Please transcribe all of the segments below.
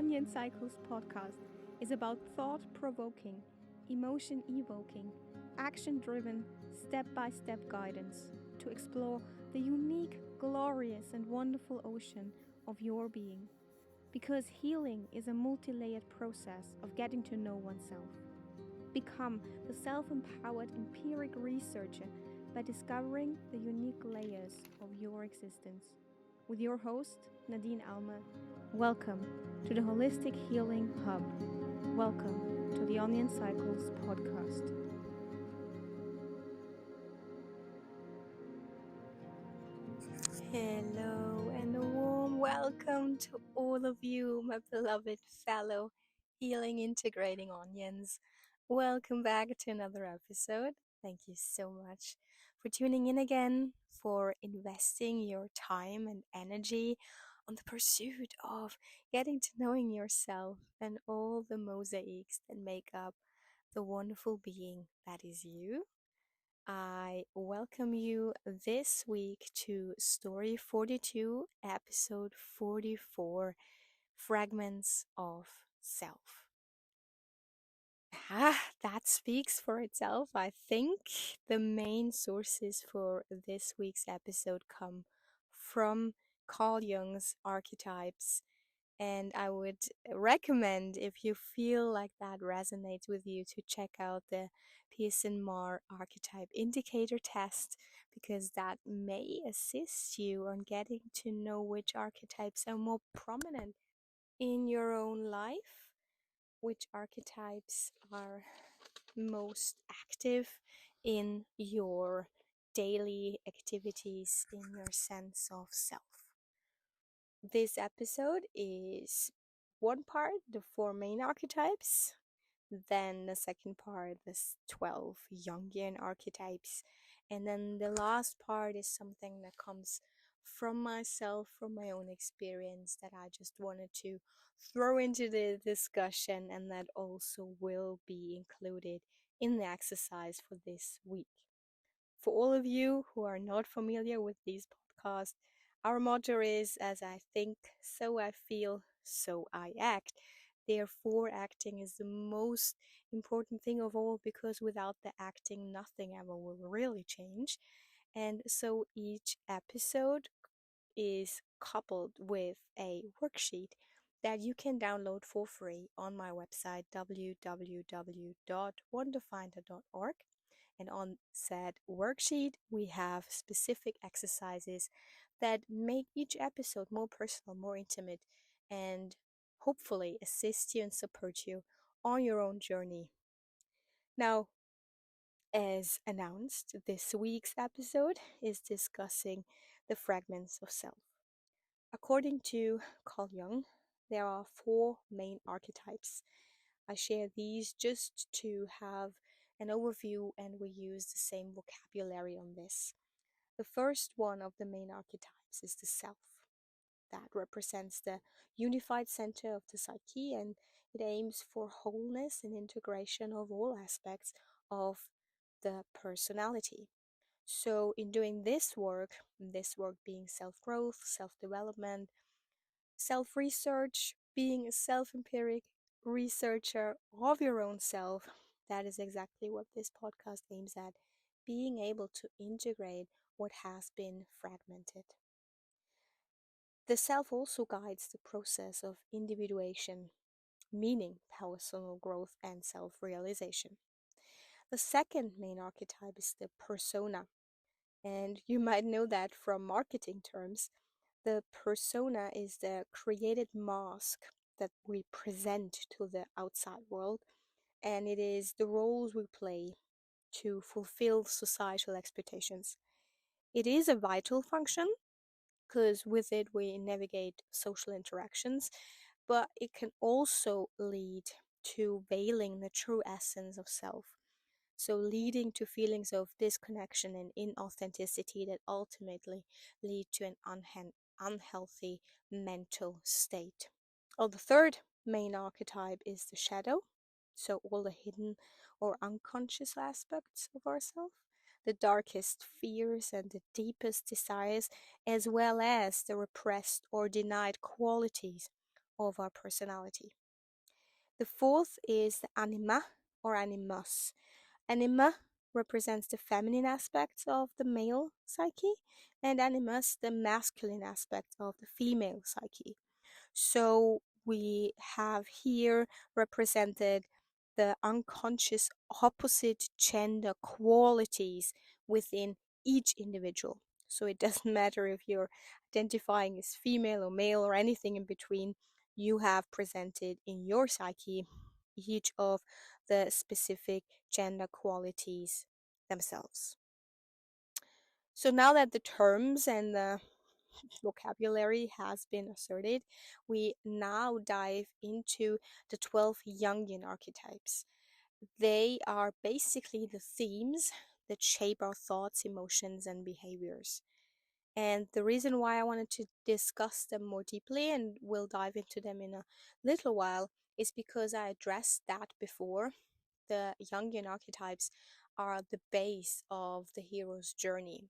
Onion Cycles podcast is about thought provoking, emotion evoking, action driven, step by step guidance to explore the unique, glorious, and wonderful ocean of your being. Because healing is a multi layered process of getting to know oneself. Become the self empowered empiric researcher by discovering the unique layers of your existence. With your host, Nadine Alma, welcome to the Holistic Healing Hub. Welcome to the Onion Cycles podcast. Hello and a warm welcome to all of you, my beloved fellow healing integrating onions. Welcome back to another episode. Thank you so much for tuning in again, for investing your time and energy on the pursuit of getting to knowing yourself and all the mosaics that make up the wonderful being that is you. I welcome you this week to Story 42, Episode 44, Fragments of Self. That speaks for itself. I think the main sources for this week's episode come from Carl Jung's archetypes. And I would recommend, if you feel like that resonates with you, to check out the Pearson-Mar archetype indicator test, because that may assist you on getting to know which archetypes are more prominent in your own life, which archetypes are most active in your daily activities, in your sense of self. This episode is one part, the 4 main archetypes, then the second part, the 12 Jungian archetypes, and then the last part is something that comes from myself, from my own experience, that I just wanted to throw into the discussion, and that also will be included in the exercise for this week. For all of you who are not familiar with these podcasts, our motto is, as I think, so I feel, so I act. Therefore, acting is the most important thing of all, because without the acting, nothing ever will really change. And so each episode is coupled with a worksheet that you can download for free on my website www.wonderfinder.org. And on said worksheet, we have specific exercises that make each episode more personal, more intimate, and hopefully assist you and support you on your own journey. Now, as announced, this week's episode is discussing the fragments of self. According to Carl Jung, there are 4 main archetypes. I share these just to have an overview, and we use the same vocabulary on this. The first one of the main archetypes is the self. That represents the unified center of the psyche, and it aims for wholeness and integration of all aspects of the personality. So in doing this work being self-growth, self-development, self-research, being a self-empiric researcher of your own self, that is exactly what this podcast aims at, being able to integrate what has been fragmented. The self also guides the process of individuation, meaning personal growth and self-realization. The second main archetype is the persona, and you might know that from marketing terms. The persona is the created mask that we present to the outside world, and it is the roles we play to fulfill societal expectations. It is a vital function, because with it we navigate social interactions, but it can also lead to veiling the true essence of self. So leading to feelings of disconnection and inauthenticity that ultimately lead to an unhealthy mental state. The third main archetype is the shadow. So all the hidden or unconscious aspects of ourselves, the darkest fears and the deepest desires, as well as the repressed or denied qualities of our personality. The fourth is the anima or animus. Anima represents the feminine aspects of the male psyche, and animus the masculine aspect of the female psyche. So we have here represented the unconscious opposite gender qualities within each individual. So it doesn't matter if you're identifying as female or male or anything in between, you have presented in your psyche each of the specific gender qualities themselves. So now that the terms and the vocabulary has been asserted, we now dive into the 12 Jungian archetypes. They are basically the themes that shape our thoughts, emotions, and behaviors. And the reason why I wanted to discuss them more deeply, and we'll dive into them in a little while, is because I addressed that before. The Jungian archetypes are the base of the hero's journey,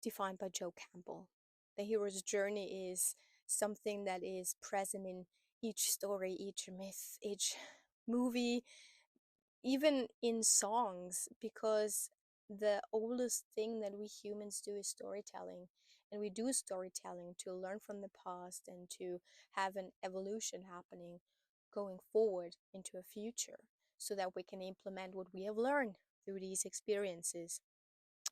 defined by Joe Campbell. The hero's journey is something that is present in each story, each myth, each movie, even in songs, because the oldest thing that we humans do is storytelling. And we do storytelling to learn from the past and to have an evolution happening going forward into a future so that we can implement what we have learned through these experiences.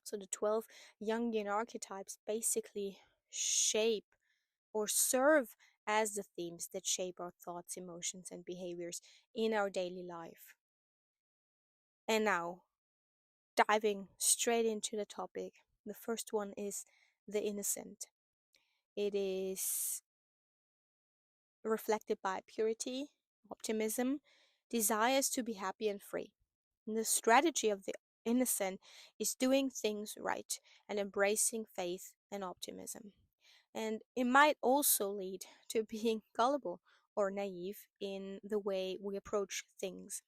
So the 12 Jungian archetypes basically shape or serve as the themes that shape our thoughts, emotions, and behaviors in our daily life. And now, diving straight into the topic, the first one is the innocent. It is reflected by purity, optimism, desires to be happy and free. And the strategy of the innocent is doing things right and embracing faith and optimism. And it might also lead to being gullible or naive in the way we approach things.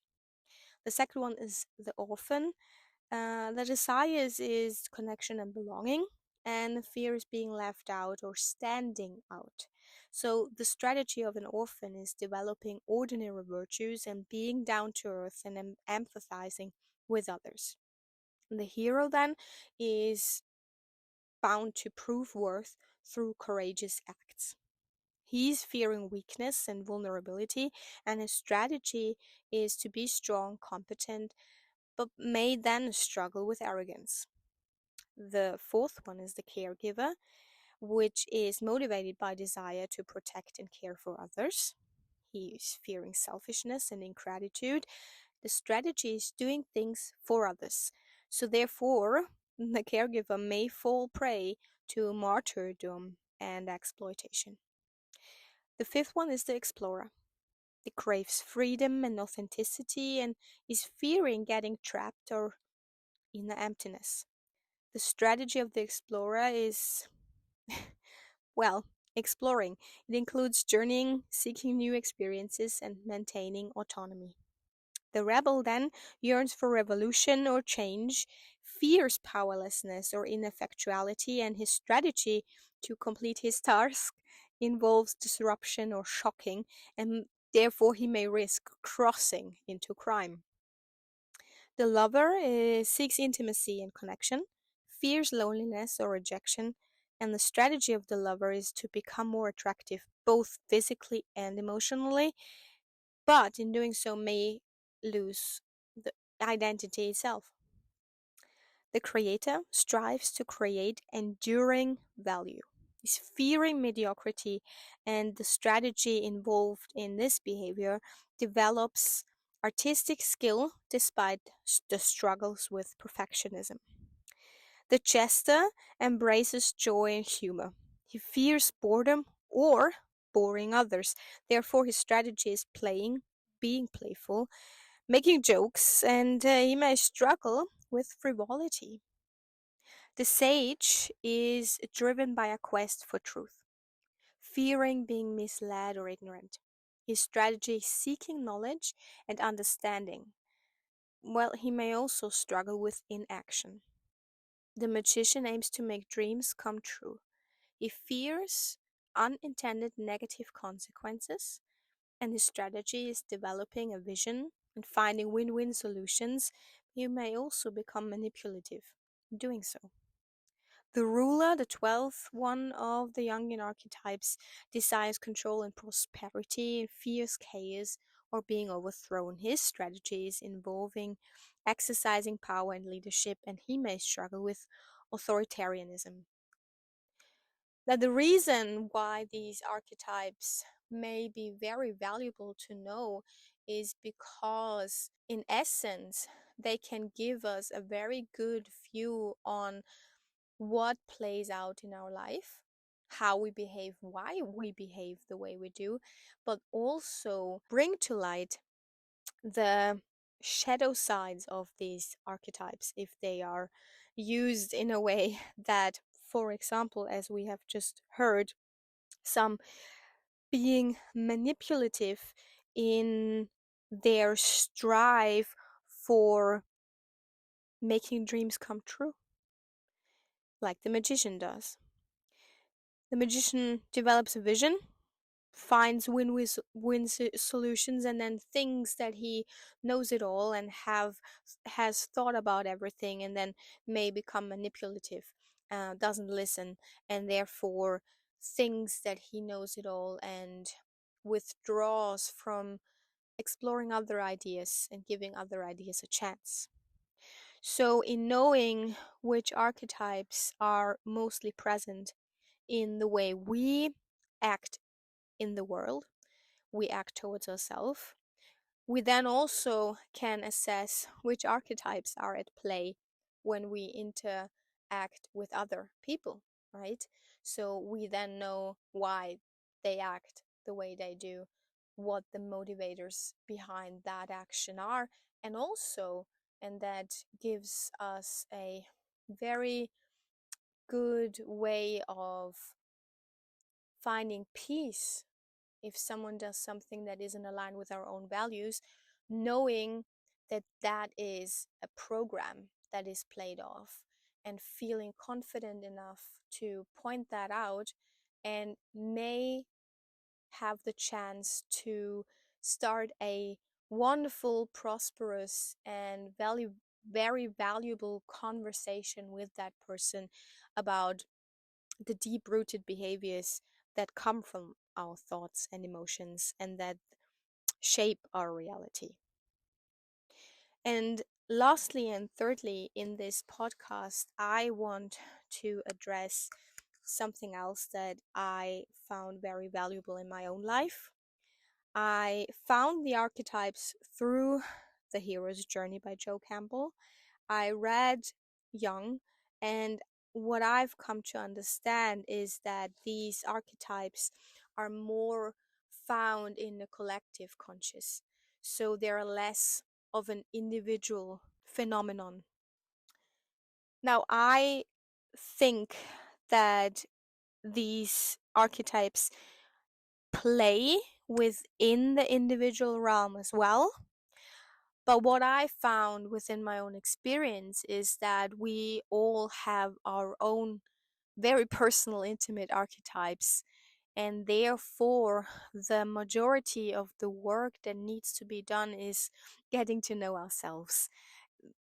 The second one is the orphan. The desires is connection and belonging, and the fear is being left out or standing out. So the strategy of an orphan is developing ordinary virtues and being down to earth and empathizing with others. And the hero then is bound to prove worth through courageous acts. He's fearing weakness and vulnerability, and his strategy is to be strong, competent, but may then struggle with arrogance. The fourth one is the caregiver, which is motivated by desire to protect and care for others. He's fearing selfishness and ingratitude. The strategy is doing things for others. So therefore, the caregiver may fall prey to martyrdom and exploitation. The fifth one is the explorer. It craves freedom and authenticity and is fearing getting trapped or in the emptiness. The strategy of the explorer is, well, exploring. It includes journeying, seeking new experiences, and maintaining autonomy. The rebel then yearns for revolution or change, fears powerlessness or ineffectuality, and his strategy to complete his task involves disruption or shocking, and therefore he may risk crossing into crime. The lover seeks intimacy and connection, fears loneliness or rejection, and the strategy of the lover is to become more attractive both physically and emotionally, but in doing so may lose the identity itself. The creator strives to create enduring value. Is fearing mediocrity, and the strategy involved in this behavior develops artistic skill despite the struggles with perfectionism. The jester embraces joy and humor. He fears boredom or boring others. Therefore, his strategy is playing, being playful, making jokes, and he may struggle with frivolity. The sage is driven by a quest for truth, fearing being misled or ignorant. His strategy is seeking knowledge and understanding. Well, he may also struggle with inaction. The magician aims to make dreams come true. He fears unintended negative consequences and the strategy is developing a vision and finding win-win solutions, you may also become manipulative in doing so. The ruler, the 12th one of the Jungian archetypes, desires control and prosperity, fears chaos or being overthrown. His strategies involving exercising power and leadership, and he may struggle with authoritarianism. Now, the reason why these archetypes may be very valuable to know is because, in essence, they can give us a very good view on what plays out in our life, how we behave, why we behave the way we do, but also bring to light the shadow sides of these archetypes if they are used in a way that, for example, as we have just heard, some being manipulative in their strive for making dreams come true, like the magician does. The magician develops a vision, finds win solutions, and then thinks that he knows it all and has thought about everything, and then may become manipulative, doesn't listen, and therefore thinks that he knows it all and withdraws from exploring other ideas and giving other ideas a chance. So, in knowing which archetypes are mostly present in the way we act in the world, we act towards ourselves, we then also can assess which archetypes are at play when we interact with other people, right? So we then know why they act the way they do, what the motivators behind that action are, and also, and that gives us a very good way of finding peace if someone does something that isn't aligned with our own values, knowing that that is a program that is played off, and feeling confident enough to point that out, and may have the chance to start a wonderful, prosperous, and very valuable conversation with that person about the deep rooted behaviors that come from our thoughts and emotions and that shape our reality. And lastly and thirdly, in this podcast, I want to address something else that I found very valuable in my own life. I found the archetypes through The Hero's Journey by Joe Campbell. I read Jung, and what I've come to understand is that these archetypes are more found in the collective conscious. So they're less of an individual phenomenon. Now, I think that these archetypes play within the individual realm as well. But what I found within my own experience is that we all have our own very personal, intimate archetypes. And therefore, the majority of the work that needs to be done is getting to know ourselves.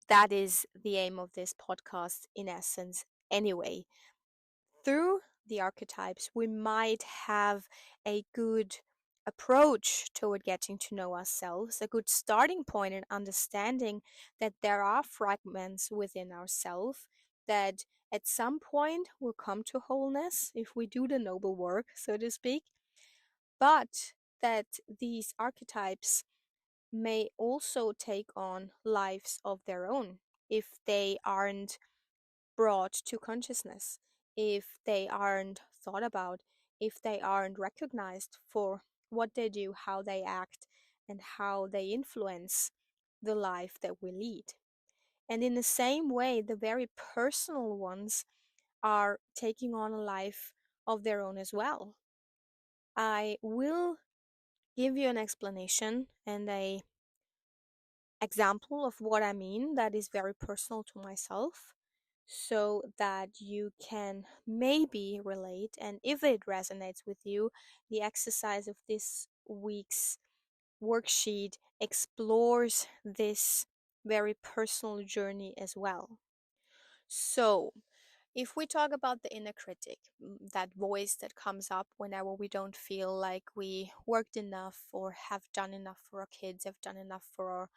That is the aim of this podcast, in essence, anyway. Through the archetypes, we might have a good approach toward getting to know ourselves, a good starting point in understanding that there are fragments within ourselves that at some point will come to wholeness if we do the noble work, so to speak, but that these archetypes may also take on lives of their own if they aren't brought to consciousness, if they aren't thought about, if they aren't recognized for what they do, how they act, and how they influence the life that we lead. And in the same way, the very personal ones are taking on a life of their own as well. I will give you an explanation and a example of what I mean that is very personal to myself, so that you can maybe relate, and if it resonates with you, the exercise of this week's worksheet explores this very personal journey as well. So, if we talk about the inner critic, that voice that comes up whenever we don't feel like we worked enough or have done enough for our kids, have done enough for our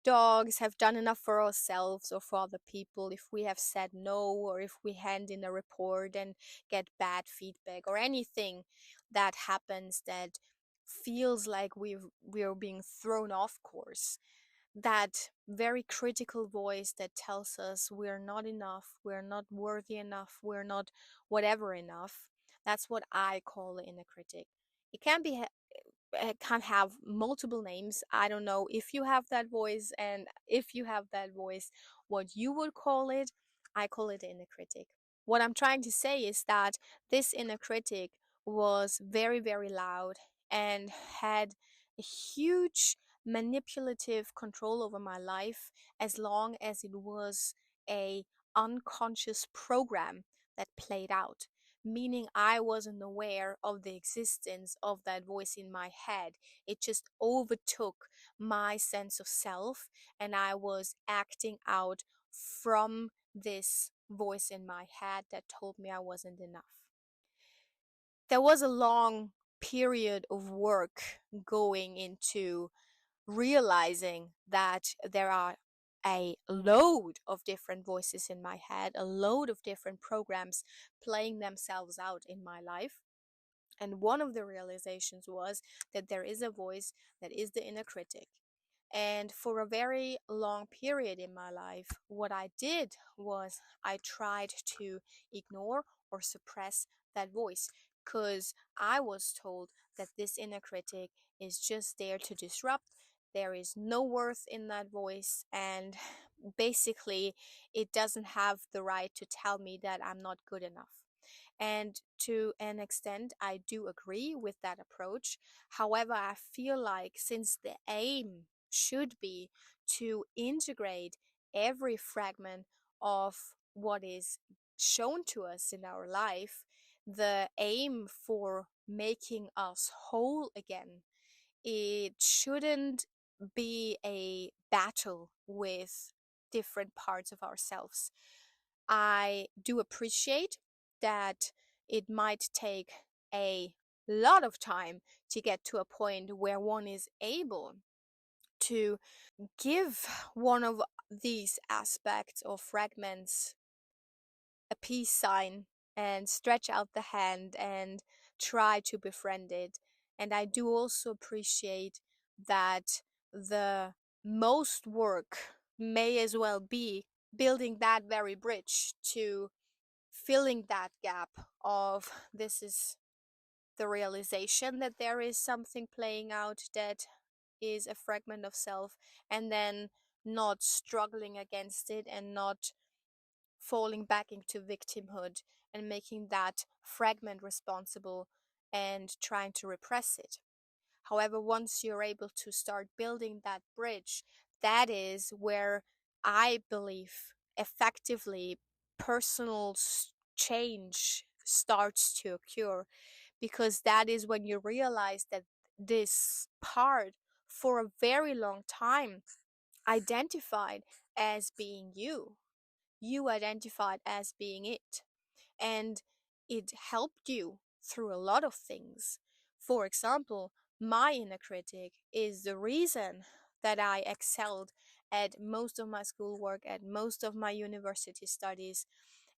dogs, have done enough for ourselves or for other people, if we have said no, or if we hand in a report and get bad feedback, or anything that happens that feels like we're being thrown off course, that very critical voice that tells us we're not enough, we're not worthy enough, we're not whatever enough. That's what I call the inner critic. It can be it can have multiple names. I don't know if you have that voice, and if you have that voice, what you would call it. I call it the inner critic. What I'm trying to say is that this inner critic was very, very loud and had a huge manipulative control over my life, as long as it was a unconscious program that played out, meaning I wasn't aware of the existence of that voice in my head. It just overtook my sense of self, and I was acting out from this voice in my head that told me I wasn't enough. There was a long period of work going into realizing that there are a load of different voices in my head, a load of different programs playing themselves out in my life. And one of the realizations was that there is a voice that is the inner critic. And for a very long period in my life, what I did was I tried to ignore or suppress that voice, because I was told that this inner critic is just there to disrupt. There is no worth in that voice, and basically, it doesn't have the right to tell me that I'm not good enough. And to an extent, I do agree with that approach. However, I feel like since the aim should be to integrate every fragment of what is shown to us in our life, the aim for making us whole again, it shouldn't be a battle with different parts of ourselves. I do appreciate that it might take a lot of time to get to a point where one is able to give one of these aspects or fragments a peace sign and stretch out the hand and try to befriend it. And I do also appreciate that the most work may as well be building that very bridge to filling that gap of this is the realization that there is something playing out that is a fragment of self, and then not struggling against it and not falling back into victimhood and making that fragment responsible and trying to repress it. However, once you're able to start building that bridge, that is where I believe effectively personal change starts to occur, because that is when you realize that this part for a very long time identified as being you. You identified as being it, and it helped you through a lot of things. For example, my inner critic is the reason that I excelled at most of my schoolwork, at most of my university studies,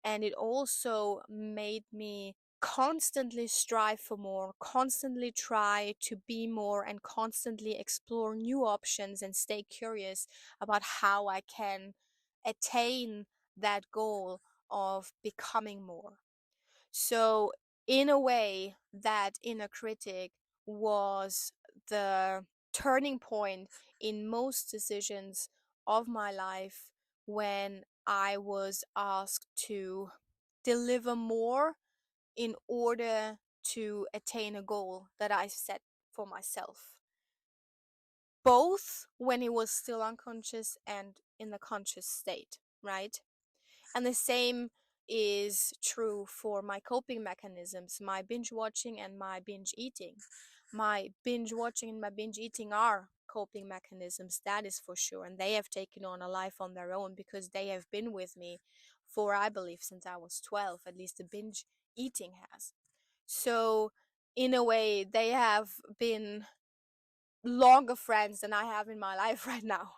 and it also made me constantly strive for more, constantly try to be more, and constantly explore new options and stay curious about how I can attain that goal of becoming more. So, in a way, that inner critic was the turning point in most decisions of my life, when I was asked to deliver more in order to attain a goal that I set for myself, both when it was still unconscious and in the conscious state, right? And the same is true for my coping mechanisms, my binge watching and my binge eating. My binge watching and my binge eating are coping mechanisms, that is for sure. And they have taken on a life on their own because they have been with me for, I believe, since I was 12, at least the binge eating has. So, in a way, they have been longer friends than I have in my life right now.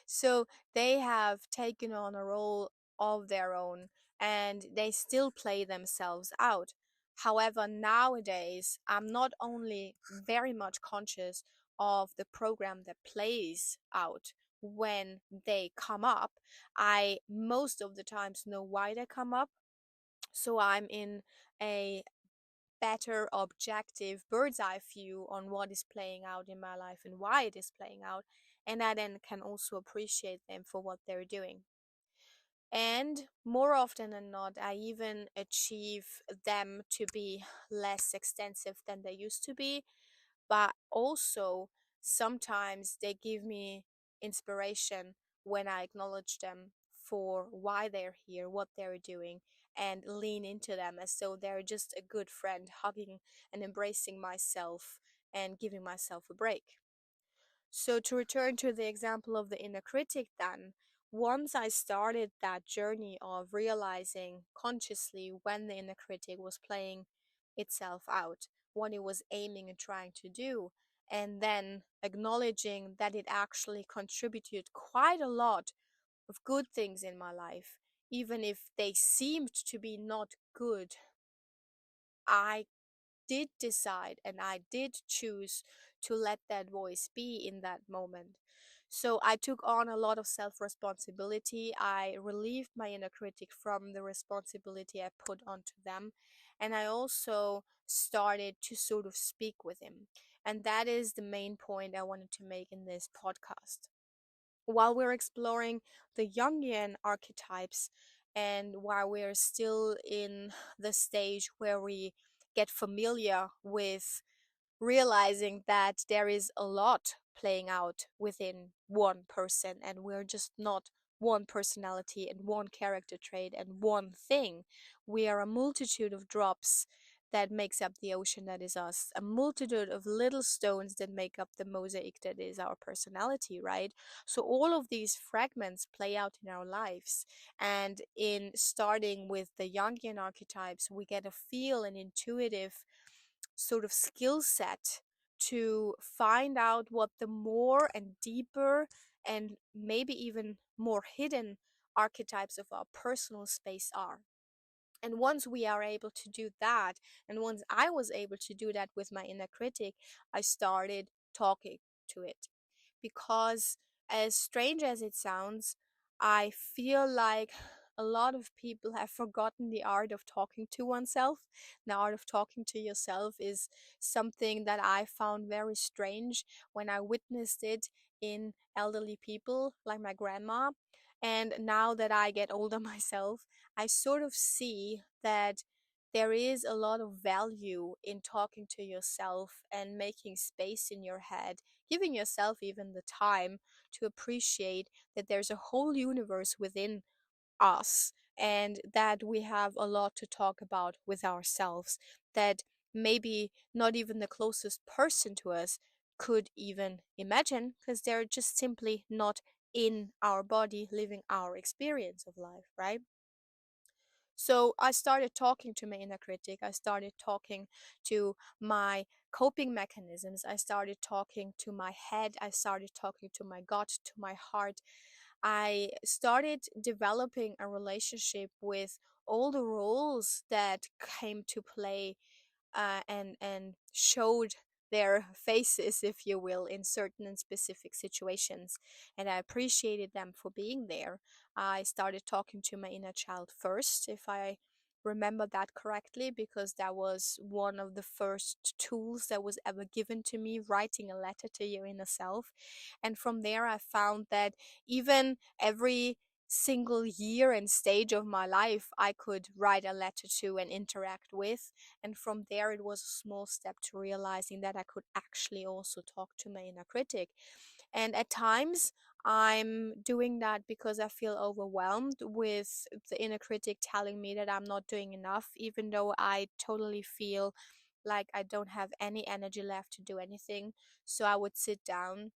So they have taken on a role of their own and they still play themselves out. However, nowadays, I'm not only very much conscious of the program that plays out when they come up, I most of the times know why they come up. So I'm in a better objective bird's eye view on what is playing out in my life and why it is playing out, and I then can also appreciate them for what they're doing. And more often than not, I even achieve them to be less extensive than they used to be, but also sometimes they give me inspiration when I acknowledge them for why they're here, what they're doing, and lean into them as though they're just a good friend, hugging and embracing myself and giving myself a break. So, to return to the example of the inner critic, then, once I started that journey of realizing consciously when the inner critic was playing itself out, what it was aiming and trying to do, and then acknowledging that it actually contributed quite a lot of good things in my life, even if they seemed to be not good, I did decide and I did choose to let that voice be in that moment. So I took on a lot of self responsibility. I relieved my inner critic from the responsibility I put onto them. And I also started to sort of speak with him. And that is the main point I wanted to make in this podcast. While we're exploring the Jungian archetypes and while we're still in the stage where we get familiar with realizing that there is a lot playing out within one person and we're just not one personality and one character trait and one thing. We are a multitude of drops that makes up the ocean that is us, a multitude of little stones that make up the mosaic that is our personality, right? So all of these fragments play out in our lives, and in starting with the Jungian archetypes we get a feel an intuitive sort of skill set to find out what the more and deeper and maybe even more hidden archetypes of our personal space are. And once we are able to do that, and once I was able to do that with my inner critic, I started talking to it. Because, as strange as it sounds, I feel like a lot of people have forgotten the art of talking to oneself. The art of talking to yourself is something that I found very strange when I witnessed it in elderly people like my grandma. And now that I get older myself, I sort of see that there is a lot of value in talking to yourself and making space in your head, giving yourself even the time to appreciate that there's a whole universe within us and that we have a lot to talk about with ourselves that maybe not even the closest person to us could even imagine because they're just simply not in our body living our experience of life, right? So I started talking to my inner critic. I started talking to my coping mechanisms. I started talking to my head. I started talking to my gut, to my heart. I started developing a relationship with all the roles that came to play and showed their faces, if you will, in certain and specific situations. And I appreciated them for being there. I started talking to my inner child first, if I remember that correctly, because that was one of the first tools that was ever given to me, writing a letter to your inner self. And from there, I found that even every single year and stage of my life, I could write a letter to and interact with. And from there, it was a small step to realizing that I could actually also talk to my inner critic. And at times, I'm doing that because I feel overwhelmed with the inner critic telling me that I'm not doing enough, even though I totally feel like I don't have any energy left to do anything. So I would sit down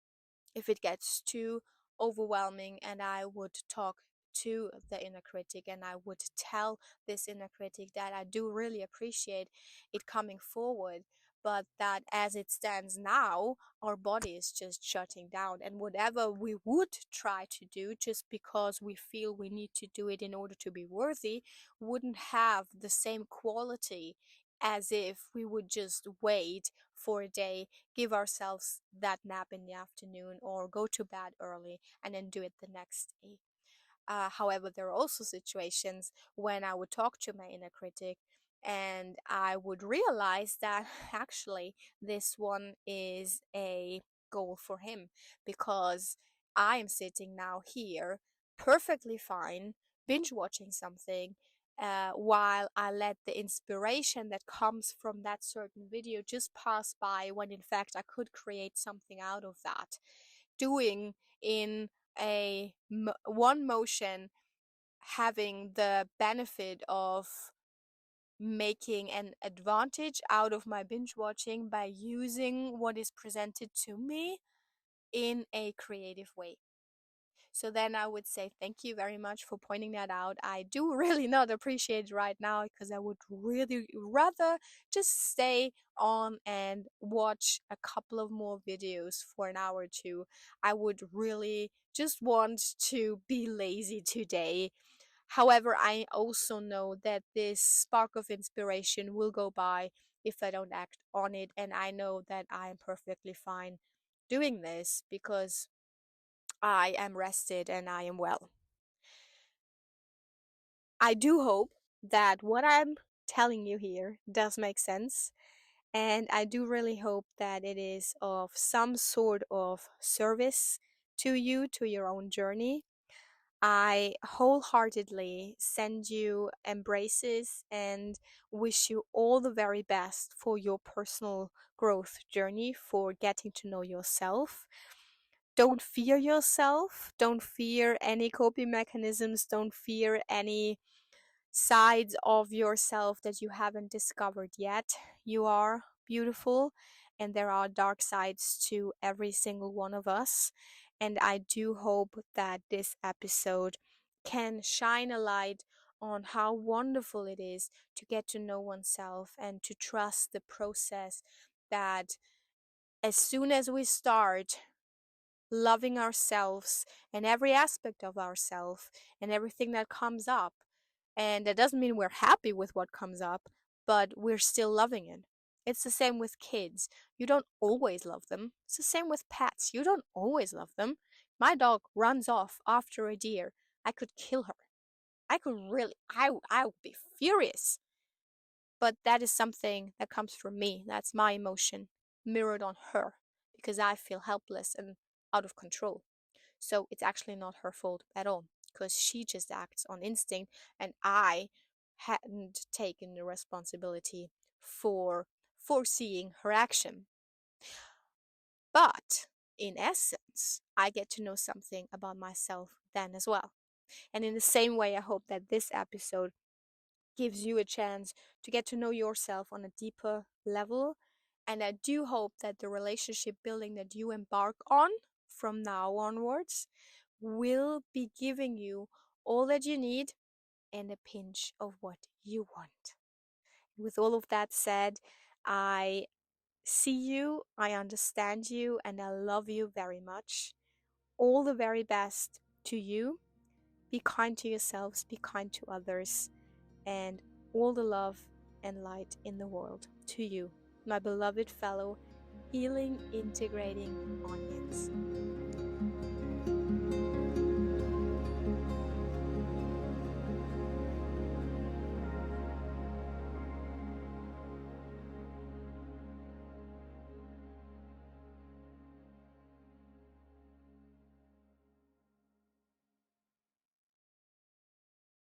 if it gets too overwhelming, and I would talk to the inner critic, and I would tell this inner critic that I do really appreciate it coming forward, but that as it stands now, our body is just shutting down, and whatever we would try to do just because we feel we need to do it in order to be worthy wouldn't have the same quality as if we would just wait for a day, give ourselves that nap in the afternoon, or go to bed early and then do it the next day. However, there are also situations when I would talk to my inner critic and I would realize that actually this one is a goal for him, because I am sitting now here perfectly fine, binge watching something. While I let the inspiration that comes from that certain video just pass by, when in fact I could create something out of that, doing in one motion, having the benefit of making an advantage out of my binge watching by using what is presented to me in a creative way. So then I would say thank you very much for pointing that out. I do really not appreciate it right now, because I would really rather just stay on and watch a couple of more videos for an hour or two. I would really just want to be lazy today. However, I also know that this spark of inspiration will go by if I don't act on it, and I know that I am perfectly fine doing this because I am rested and I am well. I do hope that what I'm telling you here does make sense, and I do really hope that it is of some sort of service to you, to your own journey. I wholeheartedly send you embraces and wish you all the very best for your personal growth journey, for getting to know yourself. Don't fear yourself. Don't fear any coping mechanisms. Don't fear any sides of yourself that you haven't discovered yet. You are beautiful, and there are dark sides to every single one of us. And I do hope that this episode can shine a light on how wonderful it is to get to know oneself and to trust the process, that as soon as we start loving ourselves and every aspect of ourselves and everything that comes up. And that doesn't mean we're happy with what comes up, but we're still loving it. It's the same with kids. You don't always love them. It's the same with pets. You don't always love them. My dog runs off after a deer. I could kill her. I could really, I would be furious. But that is something that comes from me. That's my emotion mirrored on her, because I feel helpless and out of control. So it's actually not her fault at all, because she just acts on instinct, and I hadn't taken the responsibility for foreseeing her action. But in essence, I get to know something about myself then as well. And in the same way, I hope that this episode gives you a chance to get to know yourself on a deeper level. And I do hope that the relationship building that you embark on from now onwards will be giving you all that you need and a pinch of what you want. With all of that said, I see you, I understand you, and I love you very much. All the very best to you. Be kind to yourselves, be kind to others, and all the love and light in the world to you, my beloved fellow healing integrating onions.